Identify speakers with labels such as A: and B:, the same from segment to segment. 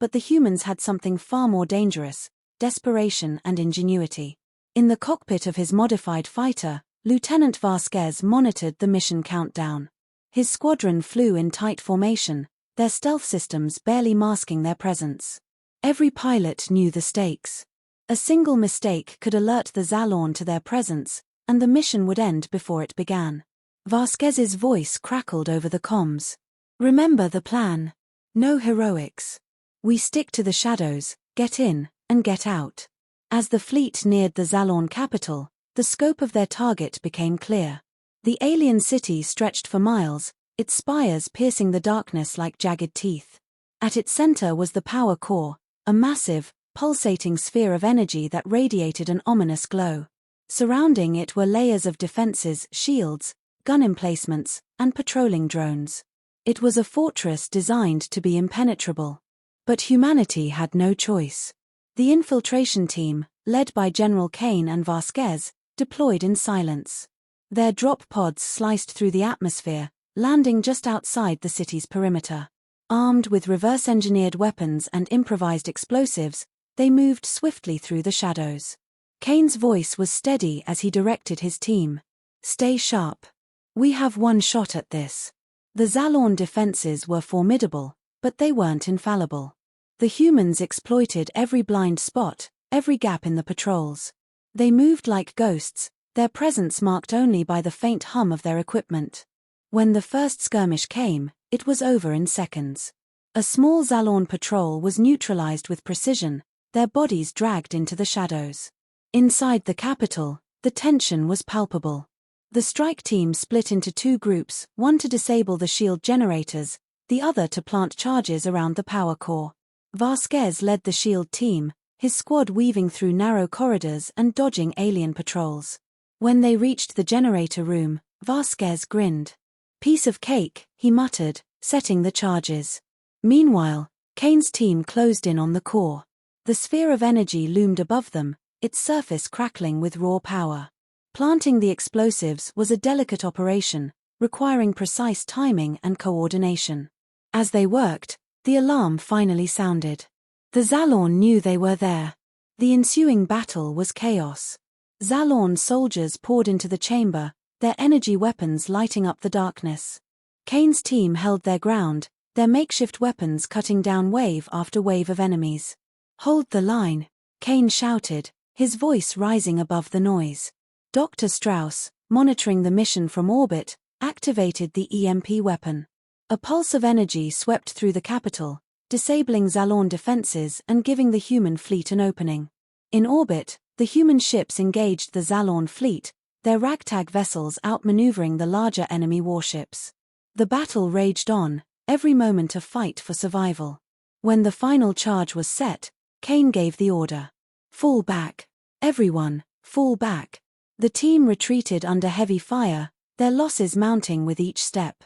A: but the humans had something far more dangerous: desperation and ingenuity. In the cockpit of his modified fighter, Lieutenant Vasquez monitored the mission countdown. His squadron flew in tight formation, their stealth systems barely masking their presence. Every pilot knew the stakes. A single mistake could alert the Zalorn to their presence, and the mission would end before it began. Vasquez's voice crackled over the comms. "Remember the plan. No heroics. We stick to the shadows, get in, and get out." As the fleet neared the Zalorn capital, the scope of their target became clear. The alien city stretched for miles, its spires piercing the darkness like jagged teeth. At its center was the power core, a massive, pulsating sphere of energy that radiated an ominous glow. Surrounding it were layers of defenses, shields, gun emplacements, and patrolling drones. It was a fortress designed to be impenetrable. But humanity had no choice. The infiltration team, led by General Kane and Vasquez, deployed in silence. Their drop pods sliced through the atmosphere, landing just outside the city's perimeter. Armed with reverse-engineered weapons and improvised explosives, they moved swiftly through the shadows. Kane's voice was steady as he directed his team. "Stay sharp. We have one shot at this." The Zalorn defenses were formidable, but they weren't infallible. The humans exploited every blind spot, every gap in the patrols. They moved like ghosts, their presence marked only by the faint hum of their equipment. When the first skirmish came, it was over in seconds. A small Zalorn patrol was neutralized with precision, their bodies dragged into the shadows. Inside the capital, the tension was palpable. The strike team split into two groups, one to disable the shield generators, the other to plant charges around the power core. Vasquez led the shield team, his squad weaving through narrow corridors and dodging alien patrols. When they reached the generator room, Vasquez grinned. "Piece of cake," he muttered, setting the charges. Meanwhile, Kane's team closed in on the core. The sphere of energy loomed above them, its surface crackling with raw power. Planting the explosives was a delicate operation, requiring precise timing and coordination. As they worked, the alarm finally sounded. The Zalorn knew they were there. The ensuing battle was chaos. Zalorn soldiers poured into the chamber, their energy weapons lighting up the darkness. Kane's team held their ground, their makeshift weapons cutting down wave after wave of enemies. "Hold the line," Kane shouted, his voice rising above the noise. Dr. Strauss, monitoring the mission from orbit, activated the EMP weapon. A pulse of energy swept through the capital, disabling Zalorn defenses and giving the human fleet an opening. In orbit, the human ships engaged the Zalorn fleet, their ragtag vessels outmaneuvering the larger enemy warships. The battle raged on, every moment a fight for survival. When the final charge was set, Kane gave the order. "Fall back. Everyone, fall back." The team retreated under heavy fire, their losses mounting with each step.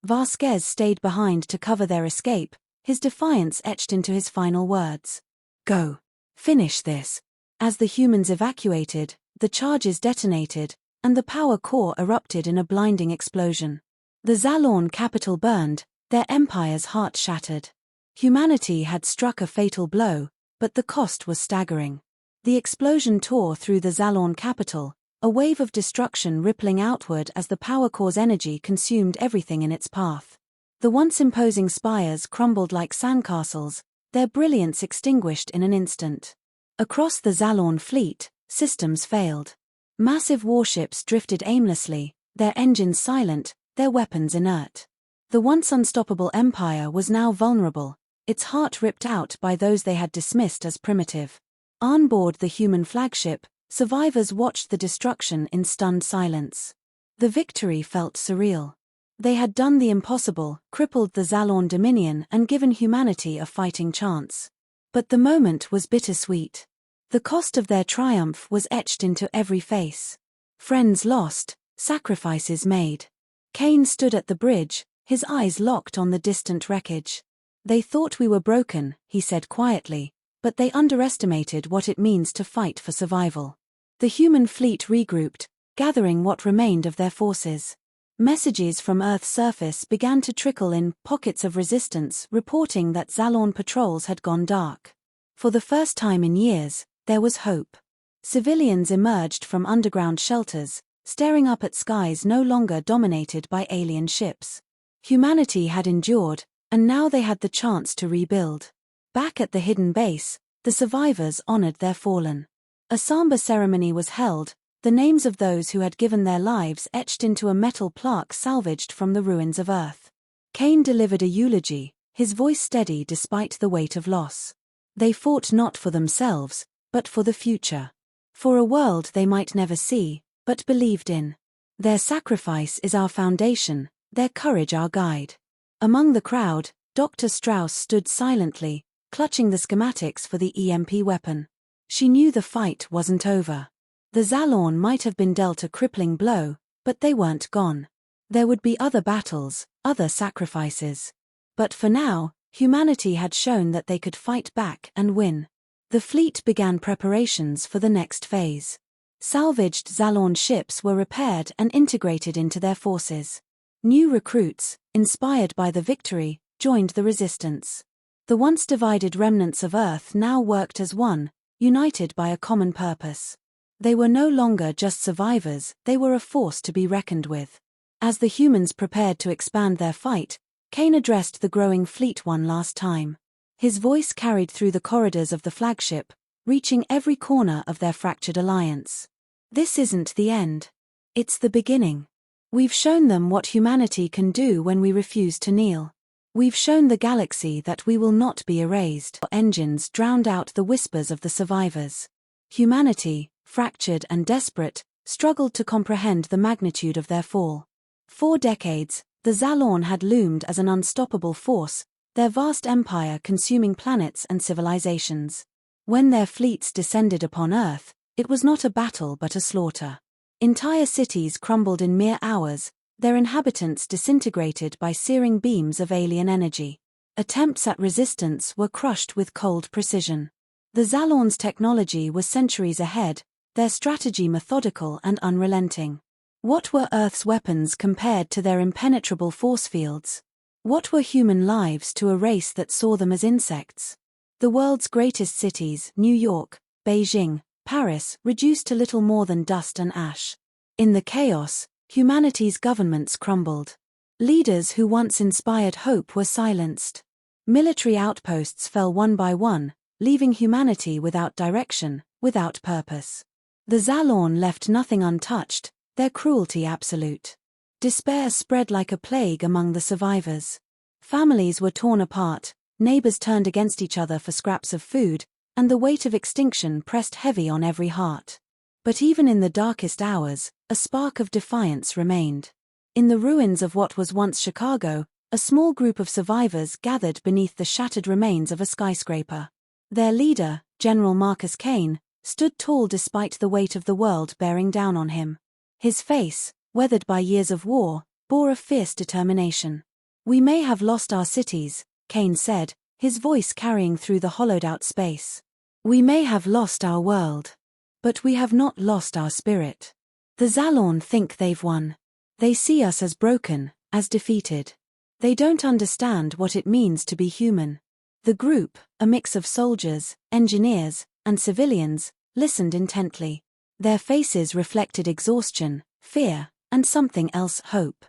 A: Vasquez stayed behind to cover their escape, his defiance etched into his final words. "Go. Finish this." As the humans evacuated, the charges detonated, and the power core erupted in a blinding explosion. The Zalorn capital burned, their empire's heart shattered. Humanity had struck a fatal blow, but the cost was staggering. The explosion tore through the Zalorn capital, a wave of destruction rippling outward as the power core's energy consumed everything in its path. The once imposing spires crumbled like sandcastles, their brilliance extinguished in an instant. Across the Zalorn fleet, systems failed. Massive warships drifted aimlessly, their engines silent, their weapons inert. The once unstoppable empire was now vulnerable, its heart ripped out by those they had dismissed as primitive. On board the human flagship, survivors watched the destruction in stunned silence. The victory felt surreal. They had done the impossible, crippled the Zalorn Dominion and given humanity a fighting chance. But the moment was bittersweet. The cost of their triumph was etched into every face. Friends lost, sacrifices made. Kane stood at the bridge, his eyes locked on the distant wreckage. "They thought we were broken," he said quietly, "but they underestimated what it means to fight for survival." The human fleet regrouped, gathering what remained of their forces. Messages from Earth's surface began to trickle in, pockets of resistance reporting that Zalorn patrols had gone dark. For the first time in years, there was hope. Civilians emerged from underground shelters, staring up at skies no longer dominated by alien ships. Humanity had endured, and now they had the chance to rebuild. Back at the hidden base, the survivors honored their fallen. A somber ceremony was held, the names of those who had given their lives etched into a metal plaque salvaged from the ruins of Earth. Kane delivered a eulogy, his voice steady despite the weight of loss. They fought not for themselves, but for the future. For a world they might never see, but believed in. Their sacrifice is our foundation, their courage our guide. Among the crowd, Dr. Strauss stood silently, clutching the schematics for the EMP weapon. She knew the fight wasn't over. The Zalorn might have been dealt a crippling blow, but they weren't gone. There would be other battles, other sacrifices. But for now, humanity had shown that they could fight back and win. The fleet began preparations for the next phase. Salvaged Zalorn ships were repaired and integrated into their forces. New recruits, inspired by the victory, joined the resistance. The once divided remnants of Earth now worked as one, united by a common purpose. They were no longer just survivors, they were a force to be reckoned with. As the humans prepared to expand their fight, Kane addressed the growing fleet one last time. His voice carried through the corridors of the flagship, reaching every corner of their fractured alliance. This isn't the end. It's the beginning. We've shown them what humanity can do when we refuse to kneel. We've shown the galaxy that we will not be erased. Our engines drowned out the whispers of the survivors. Humanity, fractured and desperate, struggled to comprehend the magnitude of their fall. 4 decades, the Zalorn had loomed as an unstoppable force, their vast empire consuming planets and civilizations. When their fleets descended upon Earth, it was not a battle but a slaughter. Entire cities crumbled in mere hours, their inhabitants disintegrated by searing beams of alien energy. Attempts at resistance were crushed with cold precision. The Zalorn's technology was centuries ahead, their strategy methodical and unrelenting. What were Earth's weapons compared to their impenetrable force fields? What were human lives to a race that saw them as insects? The world's greatest cities, New York, Beijing, Paris, reduced to little more than dust and ash. In the chaos, humanity's governments crumbled. Leaders who once inspired hope were silenced. Military outposts fell one by one, leaving humanity without direction, without purpose. The Zalorn left nothing untouched, their cruelty absolute. Despair spread like a plague among the survivors. Families were torn apart, neighbors turned against each other for scraps of food, and the weight of extinction pressed heavy on every heart. But even in the darkest hours, a spark of defiance remained. In the ruins of what was once Chicago, a small group of survivors gathered beneath the shattered remains of a skyscraper. Their leader, General Marcus Kane, stood tall despite the weight of the world bearing down on him. His face, weathered by years of war, bore a fierce determination. "We may have lost our cities," Kane said, his voice carrying through the hollowed-out space. "We may have lost our world. But we have not lost our spirit. The Zalorn think they've won. They see us as broken, as defeated. They don't understand what it means to be human." The group, a mix of soldiers, engineers, and civilians, listened intently. Their faces reflected exhaustion, fear, and something else, hope.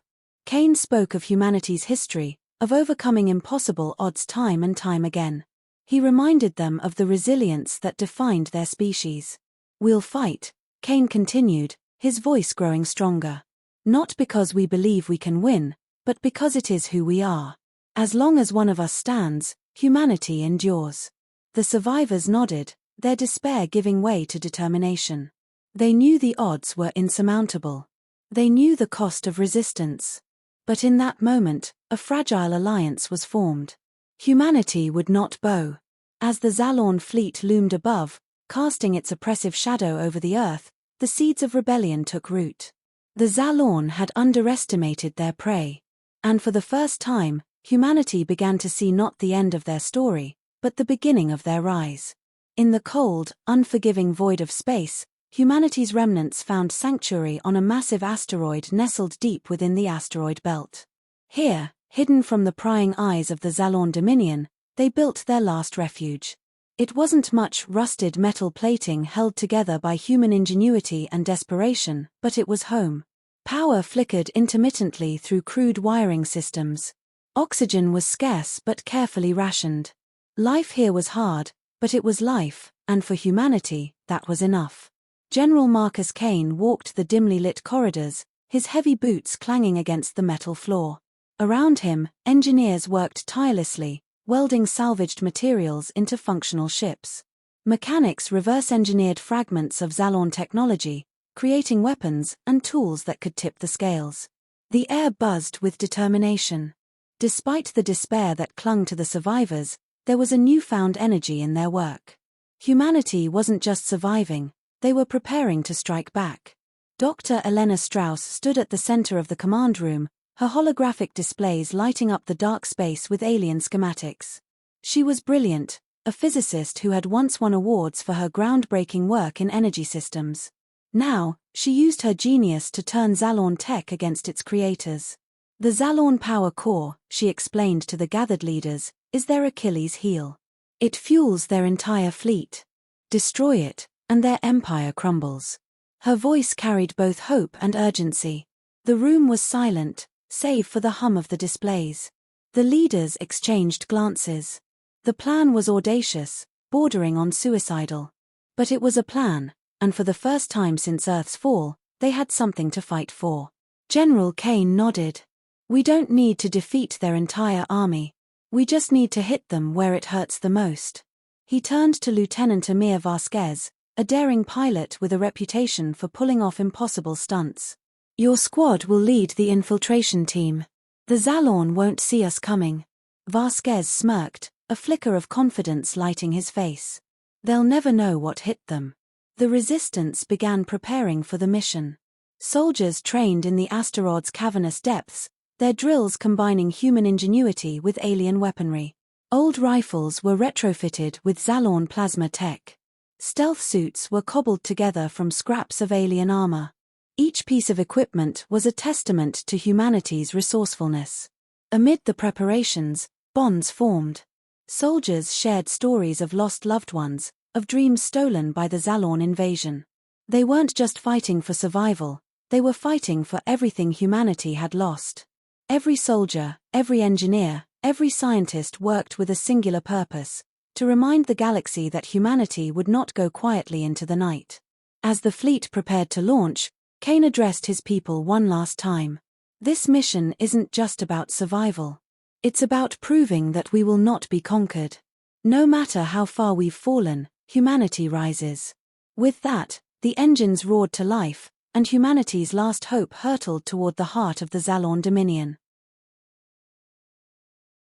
A: Kane spoke of humanity's history, of overcoming impossible odds time and time again. He reminded them of the resilience that defined their species. "We'll fight," Kane continued, his voice growing stronger. "Not because we believe we can win, but because it is who we are. As long as one of us stands, humanity endures." The survivors nodded, their despair giving way to determination. They knew the odds were insurmountable. They knew the cost of resistance. But in that moment, a fragile alliance was formed. Humanity would not bow. As the Zalorn fleet loomed above, casting its oppressive shadow over the Earth, the seeds of rebellion took root. The Zalorn had underestimated their prey. And for the first time, humanity began to see not the end of their story, but the beginning of their rise. In the cold, unforgiving void of space, Humanity's remnants found sanctuary on a massive asteroid nestled deep within the asteroid belt. Here, hidden from the prying eyes of the Zalorn Dominion, they built their last refuge. It wasn't much rusted metal plating held together by human ingenuity and desperation, but it was home. Power flickered intermittently through crude wiring systems. Oxygen was scarce but carefully rationed. Life here was hard, but it was life, and for humanity, that was enough. General Marcus Kane walked the dimly lit corridors, his heavy boots clanging against the metal floor. Around him, engineers worked tirelessly, welding salvaged materials into functional ships. Mechanics reverse-engineered fragments of Zalorn technology, creating weapons and tools that could tip the scales. The air buzzed with determination. Despite the despair that clung to the survivors, there was a newfound energy in their work. Humanity wasn't just surviving, they were preparing to strike back. Dr. Elena Strauss stood at the center of the command room, her holographic displays lighting up the dark space with alien schematics. She was brilliant, a physicist who had once won awards for her groundbreaking work in energy systems. Now, she used her genius to turn Zalorn tech against its creators. The Zalorn power core, she explained to the gathered leaders, is their Achilles heel. It fuels their entire fleet. Destroy it, and their empire crumbles. Her voice carried both hope and urgency. The room was silent, save for the hum of the displays. The leaders exchanged glances. The plan was audacious, bordering on suicidal. But it was a plan, and for the first time since Earth's fall, they had something to fight for. General Kane nodded. We don't need to defeat their entire army. We just need to hit them where it hurts the most. He turned to Lieutenant Amir Vasquez, a daring pilot with a reputation for pulling off impossible stunts. Your squad will lead the infiltration team. The Zalorn won't see us coming. Vasquez smirked, a flicker of confidence lighting his face. They'll never know what hit them. The resistance began preparing for the mission. Soldiers trained in the asteroid's cavernous depths, their drills combining human ingenuity with alien weaponry. Old rifles were retrofitted with Zalorn plasma tech. Stealth suits were cobbled together from scraps of alien armor. Each piece of equipment was a testament to humanity's resourcefulness. Amid the preparations, bonds formed. Soldiers shared stories of lost loved ones, of dreams stolen by the Zalorn invasion. They weren't just fighting for survival, they were fighting for everything humanity had lost. Every soldier, every engineer, every scientist worked with a singular purpose: to remind the galaxy that humanity would not go quietly into the night. As the fleet prepared to launch, Kane addressed his people one last time. This mission isn't just about survival. It's about proving that we will not be conquered. No matter how far we've fallen, humanity rises. With that, the engines roared to life, and humanity's last hope hurtled toward the heart of the Zalorn Dominion.